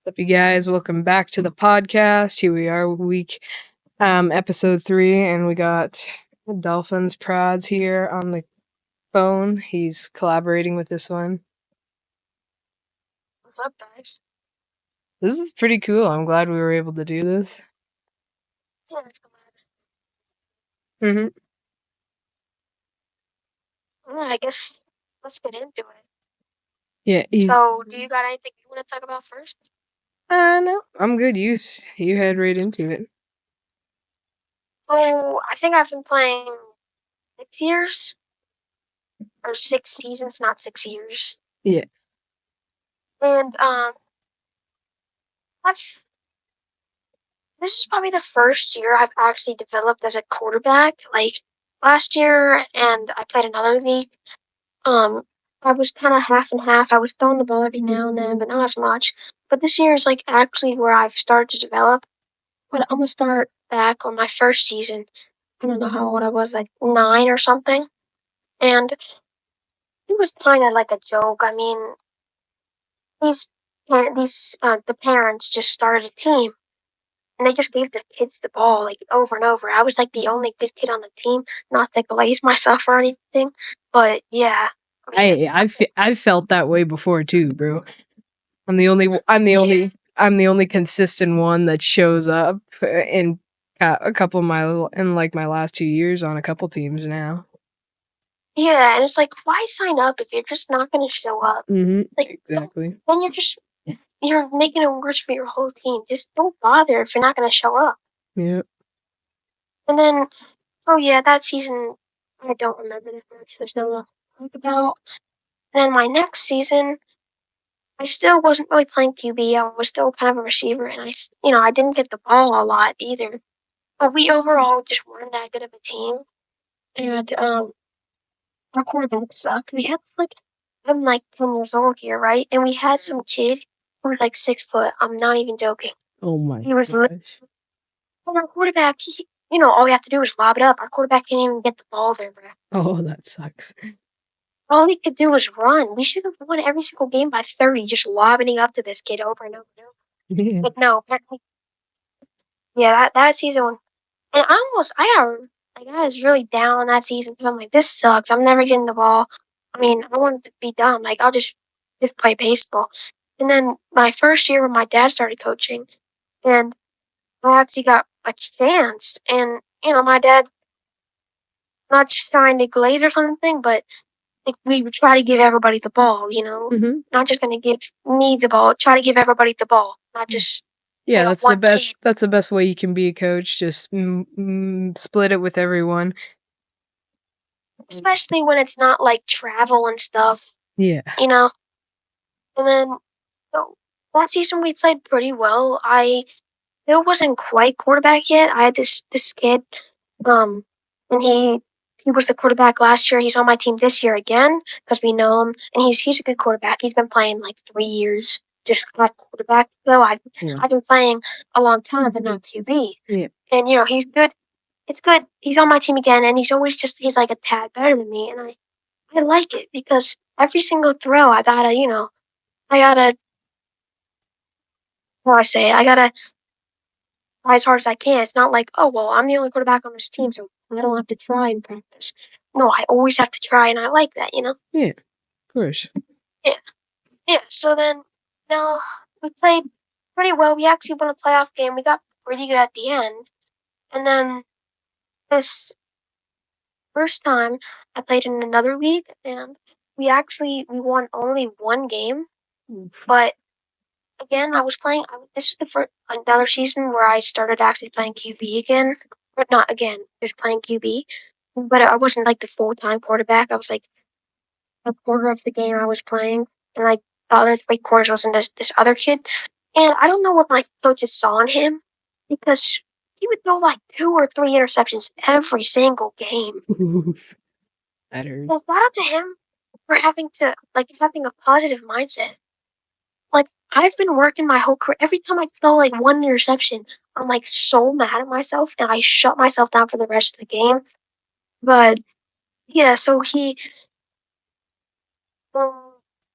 What's up, you guys? Welcome back to the podcast. Here we are, episode 3, and we got Dolphins Prods here on the phone. He's collaborating with this one. What's up, guys? This is pretty cool. I'm glad we were able to do this. Yeah, let's go, guys. Mm-hmm. I guess let's get into it. Yeah. So, do you got anything you want to talk about first? No, I'm good. You head right into it. Oh, I think I've been playing 6 years or 6 seasons, not 6 years. Yeah. And this is probably the first year I've actually developed as a quarterback. Like last year, and I played another league. I was kind of half and half. I was throwing the ball every now and then, but not as much. But this year is like actually where I've started to develop. But I'm gonna start back on my first season. I don't know how old I was, like 9 or something. And it was kind of like a joke. I mean, the parents just started a team, and they just gave the kids the ball like over and over. I was like the only good kid on the team, not to glaze myself or anything, but yeah. I felt that way before too, bro. I'm the only consistent one that shows up in a couple of my last 2 years on a couple teams now. Yeah, and it's like, why sign up if you're just not going to show up? Mm-hmm. Like, exactly. Then you're making it worse for your whole team. Just don't bother if you're not going to show up. Yeah. And then, oh yeah, that season, I don't remember that much. There's not a lot to talk about. And then my next season, I still wasn't really playing QB. I was still kind of a receiver, and I didn't get the ball a lot either. But we overall just weren't that good of a team. And our quarterback sucked. We had I'm like 10 years old here, right? And we had some kid who was like 6 foot. I'm not even joking. Oh my He was gosh. And our quarterback, all we have to do is lob it up. Our quarterback didn't even get the ball there, bro. Oh, that sucks. All he could do was run. We should have won every single game by 30, just lobbing up to this kid over and over and over. Yeah. But no, apparently, yeah, that season, and I was really down that season because I'm like, this sucks. I'm never getting the ball. I mean, I wanted to be dumb. Like, I'll just play baseball. And then my first year when my dad started coaching, and I actually got a chance. And, my dad, not trying to glaze or something, but like, we would try to give everybody the ball, Mm-hmm. Not just going to give me the ball, try to give everybody the ball, not just. Yeah, that's the one best. kid. That's the best way you can be a coach. Just split it with everyone. Especially when it's not like travel and stuff, Yeah. And then so that season we played pretty well. I still wasn't quite quarterback yet. I had this kid, and he was the quarterback last year. He's on my team this year again because we know him, and he's a good quarterback. He's been playing like 3 years just at quarterback. Though I've been playing a long time, but not QB. Yeah. And he's good. It's good. He's on my team again, and he's like a tad better than me, and I like it because every single throw I gotta, how do I say it? I gotta try as hard as I can. It's not like, oh well, I'm the only quarterback on this team, so I don't have to try in practice. No, I always have to try, and I like that, Yeah, of course. Yeah. So then, now we played pretty well. We actually won a playoff game. We got pretty good at the end, and then this first time I played in another league, and we won only one game, but again, I was playing. This is the first another season where I started actually playing QB again, but not again, just playing QB. But I wasn't like the full-time quarterback. I was like a quarter of the game I was playing, and like the other 3 quarters was in this other kid. And I don't know what my coaches saw in him because he would throw like 2 or 3 interceptions every single game. That hurts. Well, shout out to him for having a positive mindset. Like, I've been working my whole career. Every time I throw like one interception, I'm like so mad at myself and I shut myself down for the rest of the game. But yeah, so he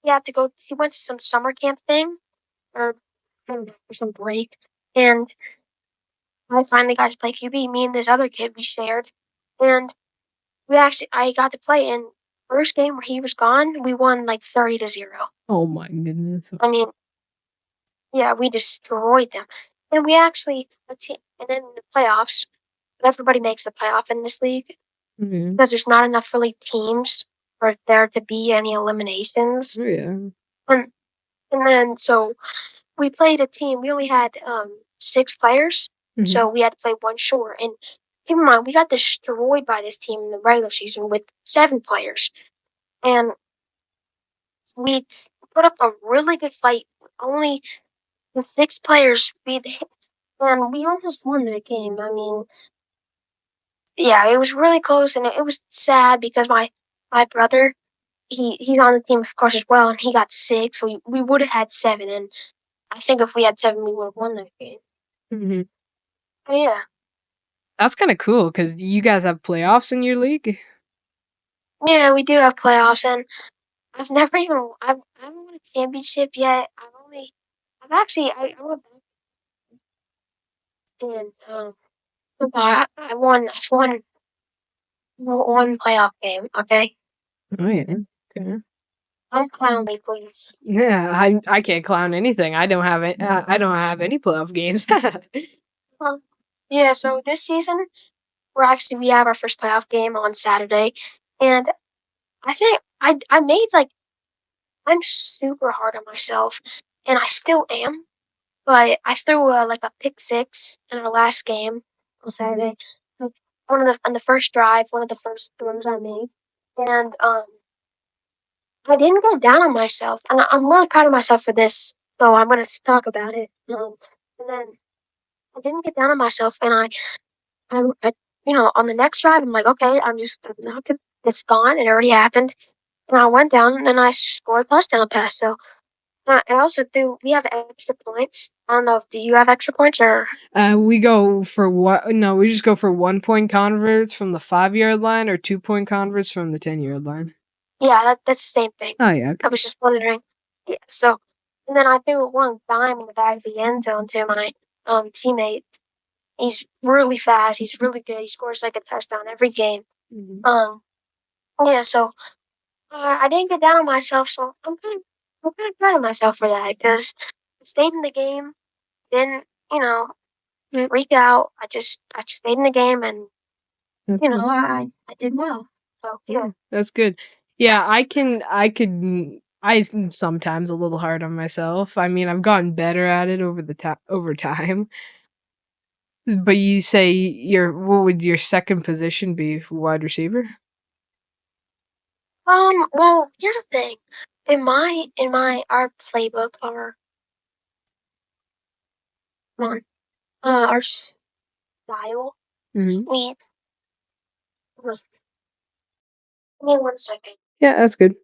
had to go. He went to some summer camp thing, or Saturday for some break, and I finally got to play QB. Me and this other kid we shared, and I got to play. And first game where he was gone, we won like 30-0. Oh my goodness. I mean, yeah, we destroyed them, and we actually and then in the playoffs, everybody makes the playoff in this league Mhm. because there's not enough really teams for there to be any eliminations. Oh, yeah. And and then so we played a team. We only had 6 players, Mhm. so we had to play one short. And keep in mind, we got destroyed by this team in the regular season with 7 players, and we put up a really good fight. Only the 6 players beat, and we almost won that game. I mean, yeah, it was really close, and it was sad because my brother he's on the team of course as well, and he got 6. So we would have had 7, and I think if we had 7, we would have won that game. Mhm. But yeah. That's kinda cool because you guys have playoffs in your league? Yeah, we do have playoffs, and I haven't won a championship yet. I went back and football. I won one playoff game. Okay, Oh, yeah. Okay. don't clown me, please. Yeah, I can't clown anything. I don't have any playoff games. Well, yeah. So this season we have our first playoff game on Saturday, and I think I made like I'm super hard on myself, and I still am. But I threw like a pick six in our last game on Saturday. Like one of the on the first drive, one of the first throws I made, and I didn't go down on myself, and I'm really proud of myself for this. So I'm gonna talk about it. And then I didn't get down on myself, and I on the next drive, I'm like, okay, I'm not gonna, it's gone. It already happened, and I went down and I scored a touchdown pass. So and also we have extra points. I don't know. Do you have extra points or? We go for what? No, we just go for 1 point converts from the 5 yard line or 2 point converts from the 10 yard line. Yeah, that's the same thing. Oh yeah. I Okay. was just wondering. Yeah, so and then I threw one dime in the back of the end zone to my teammate. He's really fast. He's really good. He scores like a touchdown every game. Mhm. Um, yeah. So I didn't get down on myself. So I'm kind of proud of myself for that because I stayed in the game. Didn't Yeah, freak out. I just stayed in the game and that's good. I did well. So yeah. Yeah, that's good. Yeah, I'm sometimes a little hard on myself. I mean, I've gotten better at it over time. But you say what would your second position be for wide receiver? Well, here's the thing. In my our playbook, on our style, Mhm. we give me 1 second. Yeah, that's good.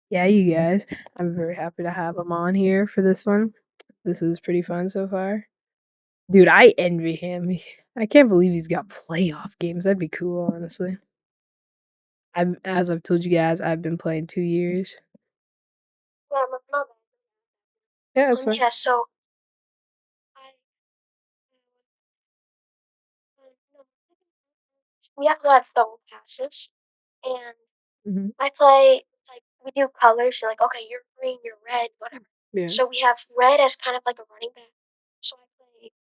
Yeah, you guys. I'm very happy to have him on here for this one. This is pretty fun so far. Dude, I envy him. I can't believe he's got playoff games. That'd be cool, honestly. As I've told you guys, I've been playing 2 years. Yeah, my Yeah, that's fine. yeah. So I no, we have a lot of double passes, and Mhm. I play it's like we do colors. So like, okay, you're green, you're red, whatever. Yeah. So we have red as kind of like a running back. So I play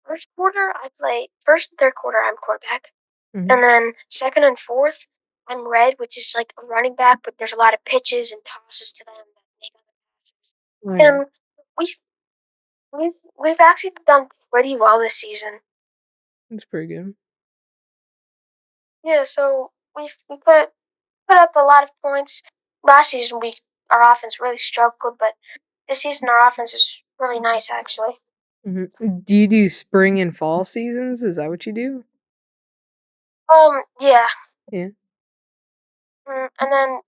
first quarter. I play first and third quarter. I'm quarterback. Mhm. And then second and fourth, I'm red, which is like a running back, but there's a lot of pitches and tosses to them that make Oh other yeah. passes. And we've we've actually done pretty well this season. That's pretty good. Yeah, so we put up a lot of points. Last season we our offense really struggled, but this season our offense is really nice actually. Do you do spring and fall seasons? Is that what you do? Yeah. Yeah. And then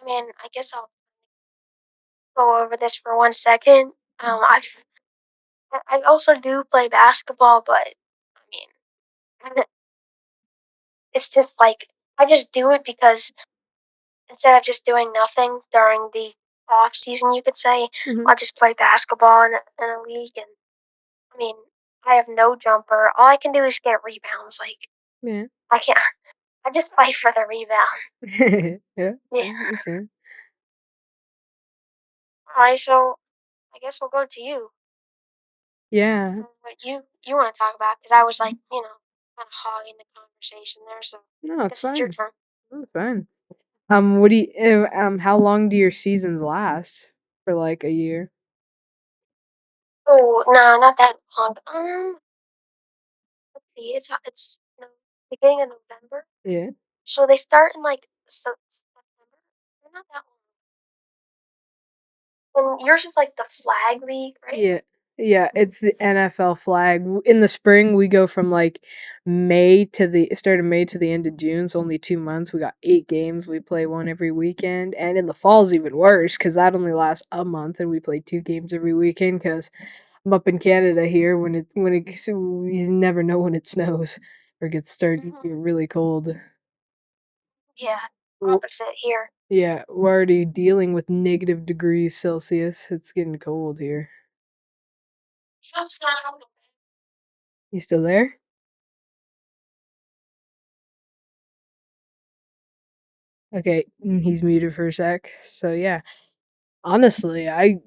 I mean I guess I'll go over this for 1 second. I also do play basketball, but I mean, it's just like I just do it because instead of just doing nothing during the off season, you could say. Mhm. I'll just play basketball in a league, and I mean, I have no jumper. All I can do is get rebounds. Like Yeah. I can't. I just fight for the rebound. Yeah, I Yeah. understand. All right, so I guess we'll go to you. Yeah. What you want to talk about? Because I was like, kind of hogging the conversation there. So No, I it's guess it's your fine. turn. No, it's fine. What do you how long do your seasons last? For like a year? Oh, no, not that long. Let's see. It's no, beginning of November. Yeah. So they start in like September. They're not that long. And yours is like the flag league, right? Yeah. Yeah, it's the NFL flag. In the spring, we go from like May to the start of May to the end of June. So only 2 months. We got 8 games. We play one every weekend. And in the fall's even worse because that only lasts a month, and we play 2 games every weekend because I'm up in Canada here so you never know when it snows or gets started to Hmm. get really cold. Yeah, W- opposite here. Yeah, we're already dealing with negative degrees Celsius. It's getting cold here. You still there? Okay, he's muted for a sec. So yeah, honestly, I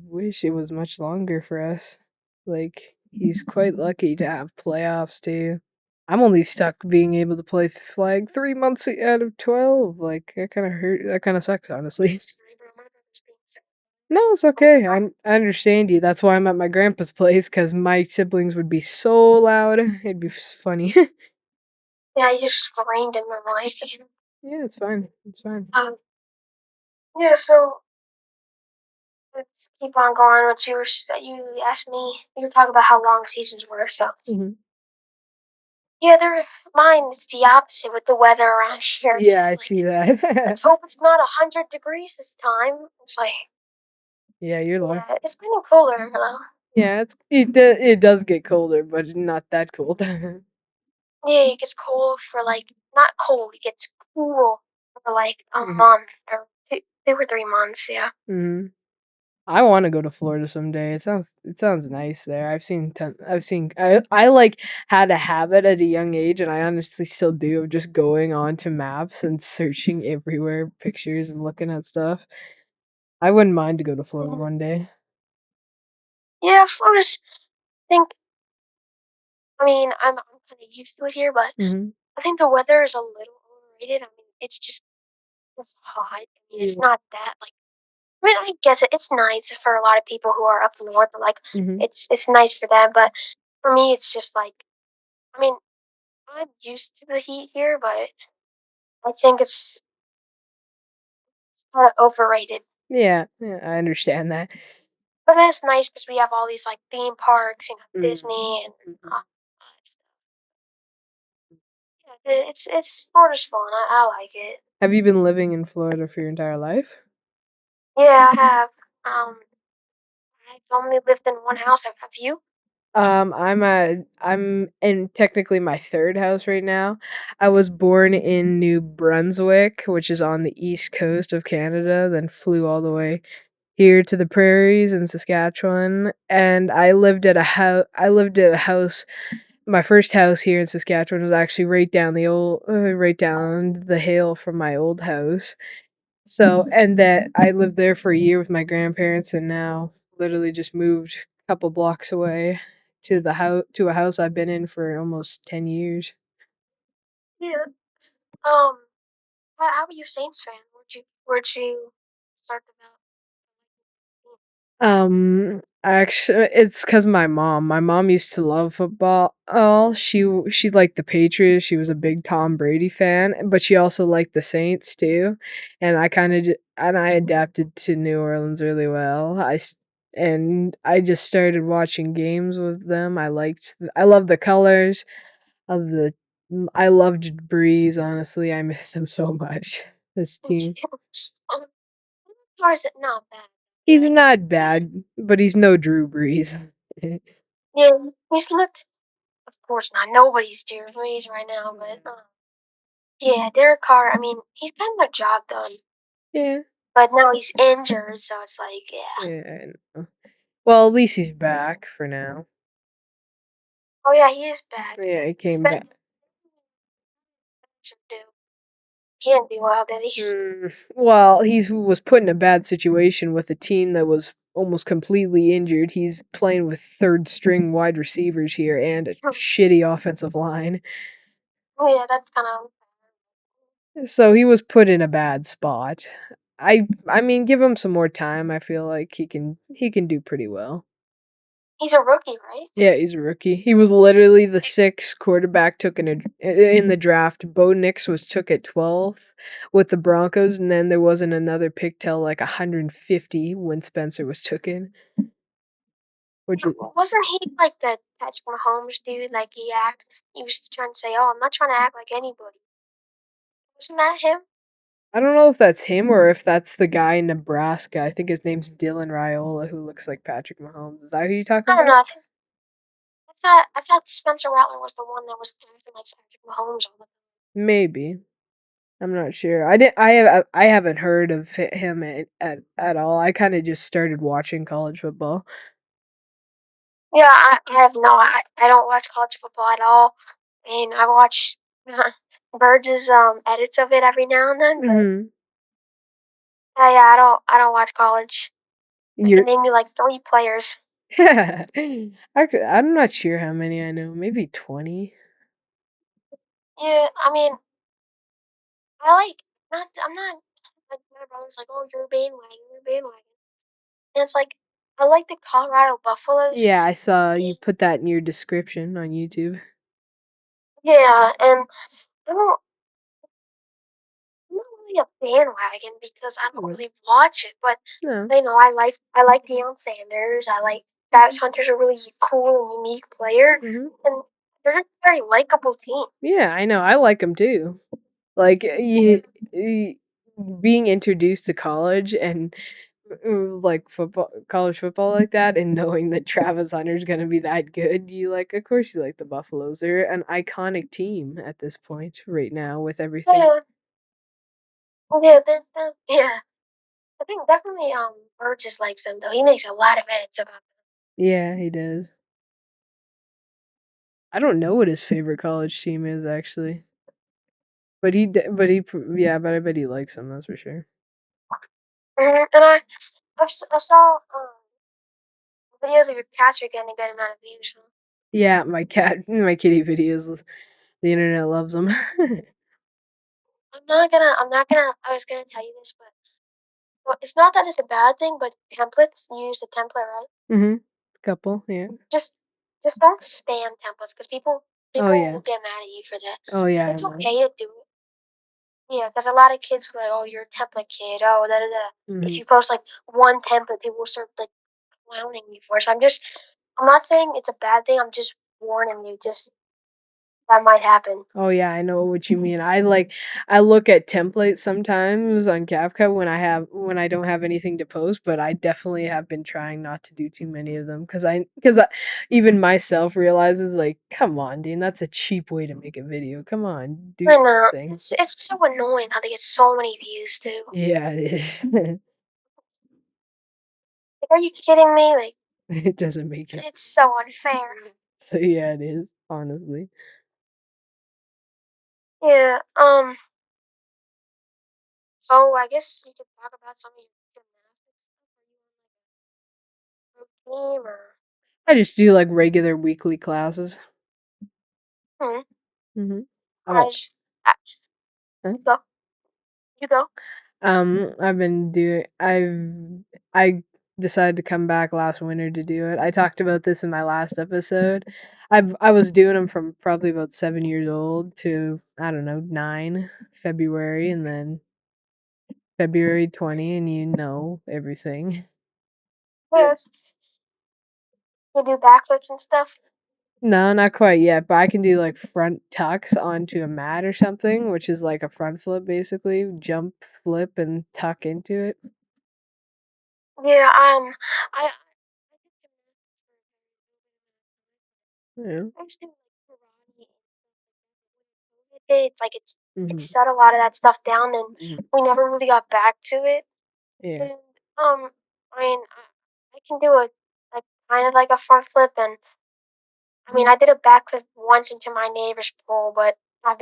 wish it was much longer for us. Like he's quite lucky to have playoffs too. I'm only stuck being able to play flag 3 months out of 12. Like that kind of hurt. That kind of sucks, So honestly. sorry, bro. My brother's being sick. No, it's okay. I understand you. That's why I'm at my grandpa's place because my siblings would be so loud. It'd be funny. Yeah, I just screamed in my mic. Yeah, it's fine. It's fine. Yeah, so let's keep on going. What you asked me, you were talking about how long seasons were. So Hmm. yeah, mine is the opposite with the weather around here. It's Yeah, just I like see that. let's hope it's not 100 degrees this time. It's like Yeah, you're low. yeah, it's getting cooler though. Yeah, it does get colder, but not that cold. Yeah, it gets cold for like not cold. It gets cool for like a Hmm. month or 2 or 3 months. Yeah. Hmm. I want to go to Florida someday. It sounds nice there. I like had a habit at a young age, and I honestly still do of just going on to maps and searching everywhere pictures and looking at stuff. I wouldn't mind to go to Florida Mhm. one day. Yeah, Florida's. I think. I mean, I'm kind of used to it here, but Hmm. I think the weather is a little overrated. I mean, it's hot. I mean, it's Yeah. not that like. I mean, I guess it's nice for a lot of people who are up north. Like, Hmm. it's nice for them, but for me, it's just like. I mean, I'm used to the heat here, but I think it's kind of overrated. Yeah, yeah, I understand that. But it's nice because we have all these like theme parks, Mm-hmm. Disney and all that stuff. Yeah, it's Florida's fun. I like it. Have you been living in Florida for your entire life? Yeah, I have. Um, I've only lived in one house. Have you? I'm in technically my third house right now. I was born in New Brunswick, which is on the east coast of Canada, then flew all the way here to the prairies in Saskatchewan, and I lived at a house. My first house here in Saskatchewan was actually right down the hill from my old house. So, and that I lived there for a year with my grandparents, and now literally just moved a couple blocks away to a house I've been in for almost 10 years. Yeah. How are you Saints fan? Where'd you start the Actually, it's because my mom used to love football. Oh, she liked the Patriots. She was a big Tom Brady fan, but she also liked the Saints too. And I adapted to New Orleans really well. And I just started watching games with them. I love the colors of the. I loved Breeze. Honestly, I miss him so much. This team. Saints? Or is it not bad? He's Like not he's bad, but he's no Drew Brees. yeah, he's looked. Of course not. Nobody's Drew Brees right now, but yeah, Derek Carr. I mean, he's gotten the job done. Yeah. but now he's injured, so it's like, yeah. Yeah, I know. Well, at least he's back for now. Oh yeah, he is back. Yeah, he He's came been back. he didn't do well, did he? Well, he was put in a bad situation with a team that was almost completely injured. He's playing with third string wide receivers here and a shitty offensive line. Oh yeah, that's kind of. So he was put in a bad spot. I mean, give him some more time. I feel like he can do pretty well. He's a rookie, right? Yeah, he's a rookie. He was literally the sixth quarterback took in the draft. Bo Nix was took at 12th with the Broncos, and then there wasn't another pick till like 150 when Spencer was taken. Which is, Wasn't he like the Patrick Mahomes dude? Like he was trying to say, "Oh, I'm not trying to act like anybody." Wasn't that him? I don't know if that's him or if that's the guy in Nebraska. I think his name's Dylan Raiola, who looks like Patrick Mahomes. Is that who you're talking I don't about? know. I thought Spencer Rattler was the one that was acting like Patrick Mahomes all the time. Maybe. I'm not sure. I haven't heard of him at all. I kind of just started watching college football. Yeah, I have no. I don't watch college football at all. I mean, I watch Burge's edits of it every now and then, but Mhm. yeah, I don't watch college. I can You're name you like 3 players. I'm not sure how many I know. Maybe 20. Yeah, I mean, I like not. I'm not like my brother's like, oh, you're a bandwagon, you're a bandwagon, and it's like I like the Colorado Buffaloes. Yeah, I saw you And, put that in your description on YouTube. yeah, and I don't. I'm not really a bandwagon because I don't Mm. really watch it, but No. I like Deion Sanders. I like Travis Hunter's a really cool and unique player, Mhm. and they're just a very likable team. Yeah, I know. I like them too. Like you being introduced to college and like football, college football like that, and knowing that Travis Hunter's gonna be that good, of course you like the Buffaloes. They're an iconic team at this point right now with everything. Yeah, yeah, yeah. I think definitely Burgess likes them though. He makes a lot of edits about them. Yeah, he does. I don't know what his favorite college team is actually, yeah, but I bet he likes them. That's for sure. And I saw videos of your cats are getting a good amount of views. Huh? Yeah, my kitty videos, the internet loves them. I was gonna tell you this, but well, it's not that it's a bad thing, but templates, you use the template, right? Mhm. Couple, yeah. Just, just don't spam templates, because people, Oh people yeah. will get mad at you for that. Oh yeah, And I it's know. okay to do it. Yeah, because a lot of kids will be like, oh, you're a template kid. Oh, da da da. If Mhm. you post like one template, people will start like clowning you for it. So I'm not saying it's a bad thing. I'm just warning you. Just that might happen. Oh yeah, I know what you mean. I look at templates sometimes on CapCut when I don't have anything to post, but I definitely have been trying not to do too many of them because even myself realizes like, come on, Dean, that's a cheap way to make a video. Come on, do I your know. thing. It's so annoying how they get so many views too. Yeah, it is. Like, are you kidding me? Like, It doesn't make it. it's so unfair. So yeah, it is, honestly. Yeah. So I guess you could talk about some of your gymnastics stuff. Are you on like a pro team or? I just do like regular weekly classes. Hmm. Mhm. I Oh. just I, Huh? you go. You go. I've been doing I decided to come back last winter to do it. I talked about this in my last episode. I was doing them from probably about 7 years old to I don't know 9 February and then February 20 and you know everything. Yes. You do backflips and stuff. No, not quite yet, but I can do like front tucks onto a mat or something, which is like a front flip basically, jump, flip, and tuck into it. Yeah. I did gymnastics for a Yeah. I used to do like karate and stuff like that. But when COVID hit, it's like it Hmm. shut a lot of that stuff down, and we never really got back to it. Yeah. And I mean, I can do a like kind of like a front flip, and I mean, I did a backflip once into my neighbor's pool, but I've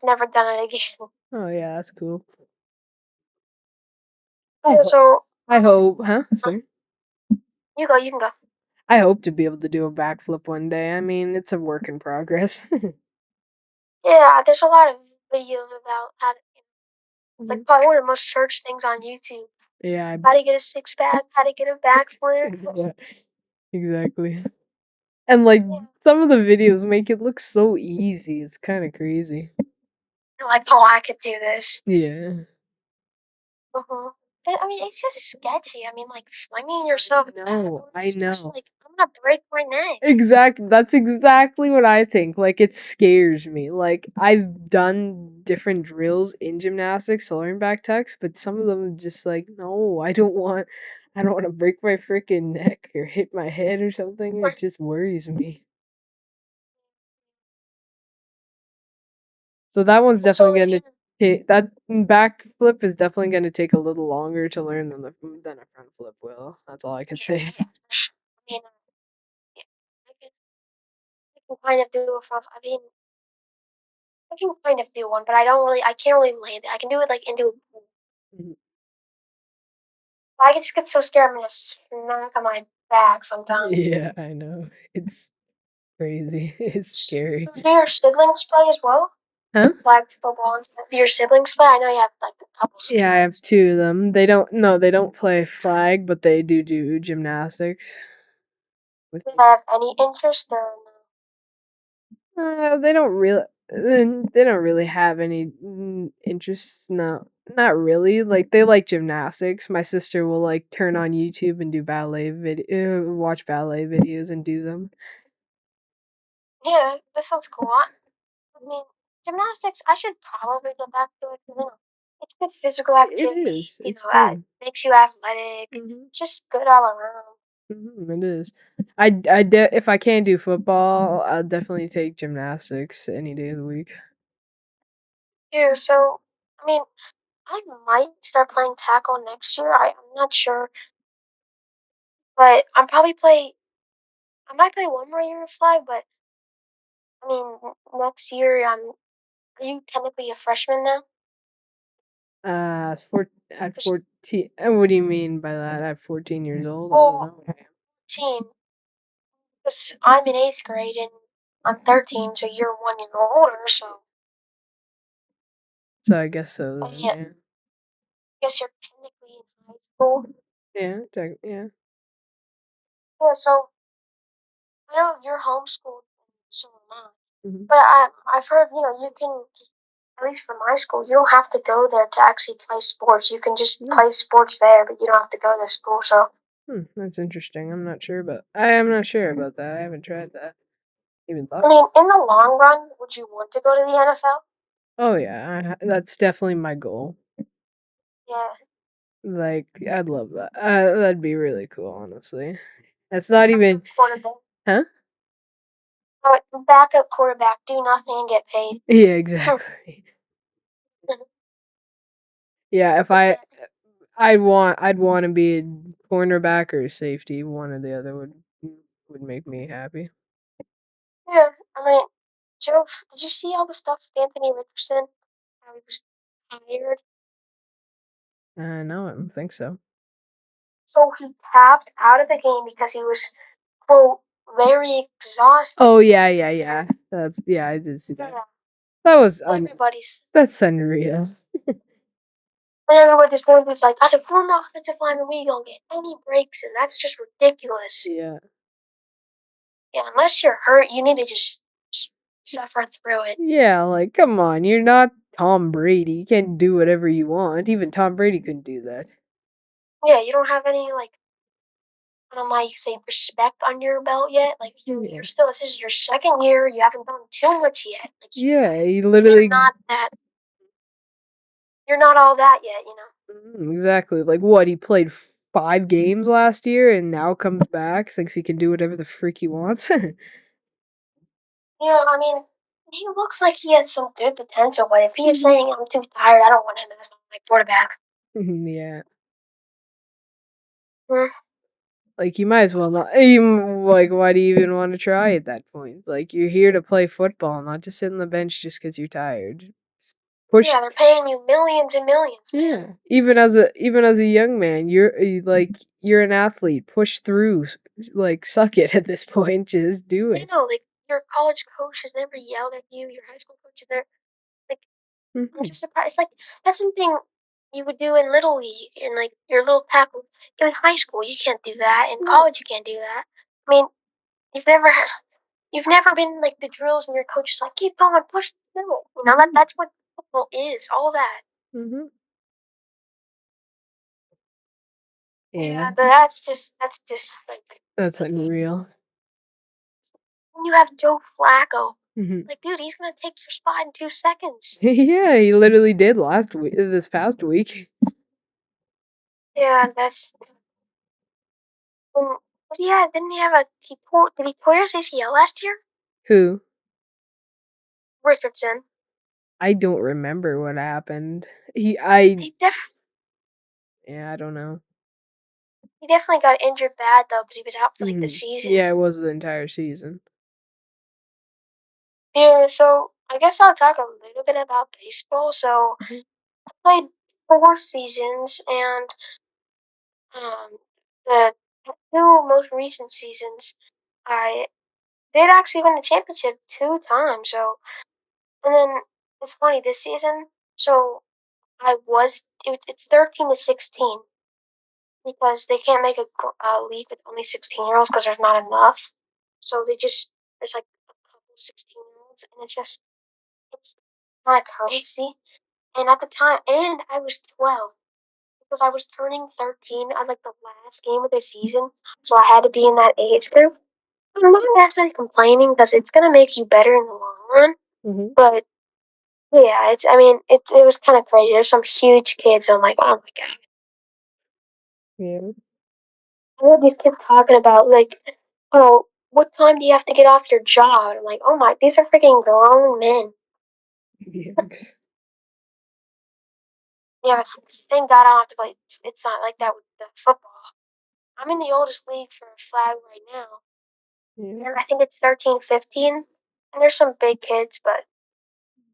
never done it again. Oh yeah, that's cool. Yeah, so I hope, huh? uh, Sorry. you can go. I hope to be able to do a backflip one day. I mean, it's a work in progress. Yeah, there's a lot of videos about how to. It's Mhm. like probably one of the most searched things on YouTube. Yeah, How to get a six pack, how to get a backflip. yeah, exactly. And like Yeah, some of the videos make it look so easy. It's kind of crazy. you're like, oh, I could do this. Yeah. Uh-huh. I mean, it's just sketchy. I mean, like flinging yourself backwards. I It's just know. like I'm gonna break my neck. Exactly. That's exactly what I think. Like it scares me. Like I've done different drills in gymnastics to learn back techs, but some of them are just like, no, I don't want to break my freaking neck or hit my head or something. It just worries me. So that one's So definitely if gonna you, take that back flip is definitely gonna take a little longer to learn than a front flip will. That's all I can say. yeah, for sure. I mean, yeah, I can kind of do a front. I mean, I can kind of do one, but I can't really land it. I can do it like into. Mhm. I just get so scared I'm gonna smack on my back sometimes. Yeah, I know. It's crazy. It's scary. Do your siblings play as well? Huh? Flag football and stuff. Do your siblings play? I know you have like a couple Yeah, I have siblings. two of them. They don't no, they don't play flag, but they do gymnastics with Do me. they have any interest or no? They don't really they don't really have any interests. No, not really. Like they like gymnastics. My sister will like turn on YouTube and do watch ballet videos and do them. Yeah, this sounds cool. I mean, gymnastics. I should probably get back to it. You know, it's good physical It activity. is. You It's know, fun. makes you athletic. Mhm. Just good all around. Mhm. It is. If I can't do football, I'll definitely take gymnastics any day of the week. Yeah. So, I mean, I might start playing tackle next year. I'm not sure, but I might play one more year of flag. But I mean, next year, are you technically a freshman now? At 14. What do you mean by that? At 14 years old? I don't Well, know. 14, because I'm in eighth grade and I'm 13, so you're 1 year older. So So I guess so then, yeah, I yeah. guess you're technically in high school. Yeah. Yeah, so I know you're homeschooled, and so am I. Hmm. But I've heard you can at least for my school you don't have to go there to actually play sports. You can just Yeah. play sports there, but you don't have to go to school. So That's interesting. I am not sure about that. I haven't tried that. Even thought I about mean, in the long run, would you want to go to the NFL? Oh yeah, that's definitely my goal. Yeah, Like, I'd love that. That'd be really cool, honestly. That's not even, backup quarterback. huh? Backup quarterback, do nothing and get paid. Yeah, exactly. Yeah, if I'd want to be a cornerback or a safety. One or the other would make me happy. Yeah, I mean, Joe, did you see all the stuff with Anthony Richardson? How he was tired. No, I don't think so. So he tapped out of the game because he was, quote, very exhausted. Oh yeah. Yeah, I did see So that. yeah, That was everybody's, that's unreal. and everybody's going, it's like, as a former offensive lineman, we don't get any breaks, and that's just ridiculous. Yeah. Yeah, unless you're hurt, you need to just suffer through it. Yeah, like come on, you're not Tom Brady. You can't do whatever you want. Even Tom Brady couldn't do that. Yeah, you don't have any, like, I don't know how you say respect on your belt yet. Like, Yeah. this is your second year, you haven't done too much yet. Like, Yeah, he you're literally not that you're not all that yet. exactly. Like what? He played 5 games last year and now comes back, thinks he can do whatever the freak he wants. I mean, he looks like he has some good potential, but if he is saying I'm too tired, I don't want him as my quarterback. Yeah. Mm. Like, you might as well not. Even, like, why do you even want to try at that point? Like, you're here to play football, not to sit on the bench just because you're tired. Just push. Yeah, they're paying you millions and millions. Yeah. Even as a young man, you're an athlete. Push through. Like, suck it at this point. Just do You it. know, like your college coach has never yelled at you. Your high school coach is there. Like I'm Hmm. just surprised. Like that's something you would do in little league and like your little tackle. In high school, you can't do that. In college, you can't do that. I mean, you've never you've never been like the drills and your coach is like, keep going, push through it. You know that's what football is. All that. Hmm. Yeah, Yeah. that's just like That's unreal. when you have Joe Flacco. Hmm. Like, dude, he's gonna take your spot in 2 seconds. Yeah, he literally did this past week. Yeah, that's. But yeah, didn't he have did he tear his ACL last year? Who? Richardson. I don't remember what happened. I He def Yeah, I don't know. he definitely got injured bad though because he was out for like the Hmm. season. Yeah, it was the entire season. Yeah, so I guess I'll talk a little bit about baseball. So Mhm. I played 4 seasons, and the 2 most recent seasons, I did actually win the championship 2 times. So, and then it's funny this season. So it's 13-16 because they can't make a league with only 16-year-olds because there's not enough. So there's like a couple 16-year-olds, and it's kind of crazy. And at the time, and I was 12 because I was turning 13 at like the last game of the season, so I had to be in that age group. I'm not necessarily complaining because it's gonna make you better in the long run, Mhm. but yeah, I mean, it was kind of crazy. There's some huge kids. I'm like, oh my god. Yeah. I heard these kids talking about like, oh, what time do you have to get off your job? And I'm like, oh my, these are freaking grown men. Yikes. Yeah, but thank God I don't have to play. It's not like that with the football. I'm in the oldest league for flag right now, Yeah. and I think it's 13, 15. And there's some big kids, but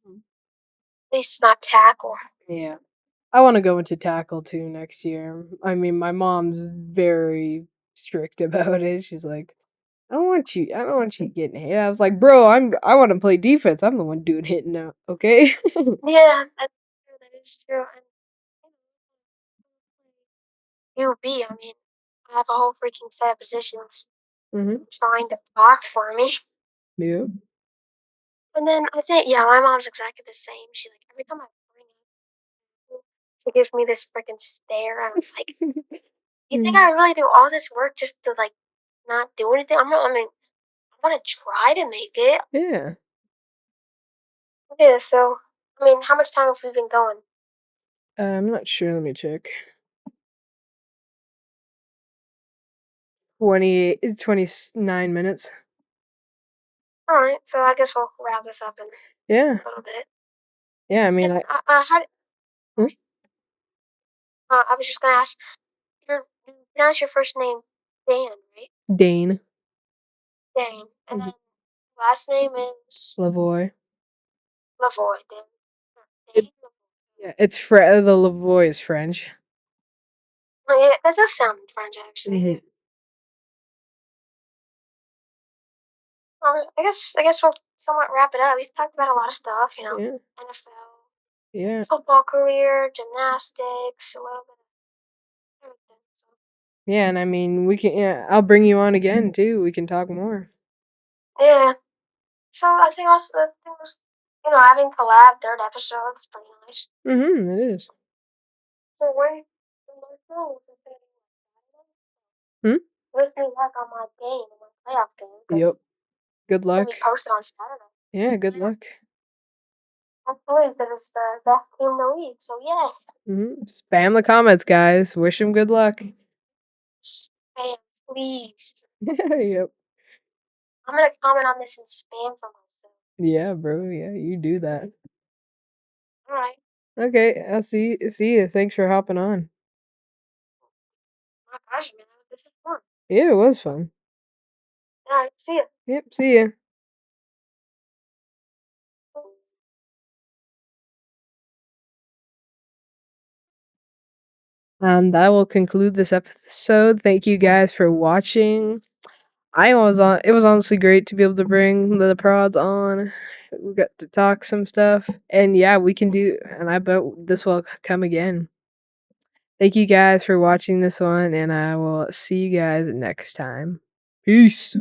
at least it's not tackle. Yeah. I want to go into tackle too next year. I mean, my mom's very strict about it. She's like, I don't want you getting hit. I was like, bro, I want to play defense. I'm the one doing hitting now, okay? Yeah, that's true. That is true. And UB, I mean, I have a whole freaking set of positions Mhm. trying to block for me. Yeah. And then I think, yeah, my mom's exactly the same. She like every time I bring it, she gives me this freaking stare. And I'm like, you think Mm. I really do all this work just to like not do anything? I'm not. I mean, I want to try to make it. Yeah. Yeah. So, I mean, how much time have we been going? I'm not sure. Let me check. 29 minutes. All right. So I guess we'll wrap this up in Yeah. a little bit. Yeah, I mean, And how? Hmm? I was just gonna ask. You pronounce your first name Dan, right? Dane. Dan, and Mhm. then last name is Lavoy. Lavoy. Dan. It, Dan. yeah, the Lavoy is French. Oh, yeah, that does sound French, actually. Hmm. I guess we'll somewhat wrap it up. We've talked about a lot of stuff, Yeah. NFL, Yeah. football career, gymnastics, a little bit of everything. Yeah, and I mean, yeah, I'll bring you on again too. We can talk more. So, yeah. So I think also the thing was, having collab third episode is pretty nice. Mhm, it is. So when film is it Hmm? wish me luck on my game, on my playoff game, because Yep. Good it's gonna luck. be posted on Saturday. Yeah, good Yeah, luck. hopefully because it's the best team in the league. So yeah, Spam the comments, guys. Wish him good luck. spam, please. Yep. I'm gonna comment on this and spam for myself. Yeah, bro. Yeah, you do that. All right. Okay, I'll see you. Thanks for hopping on. My gosh, man. Yeah, it was fun. Alright, see ya. Yep, see ya. And that will conclude this episode. Thank you guys for watching. It was honestly great to be able to bring the prods on. We got to talk some stuff. And yeah, we can do and I bet this will come again. Thank you guys for watching this one and I will see you guys next time. Peace.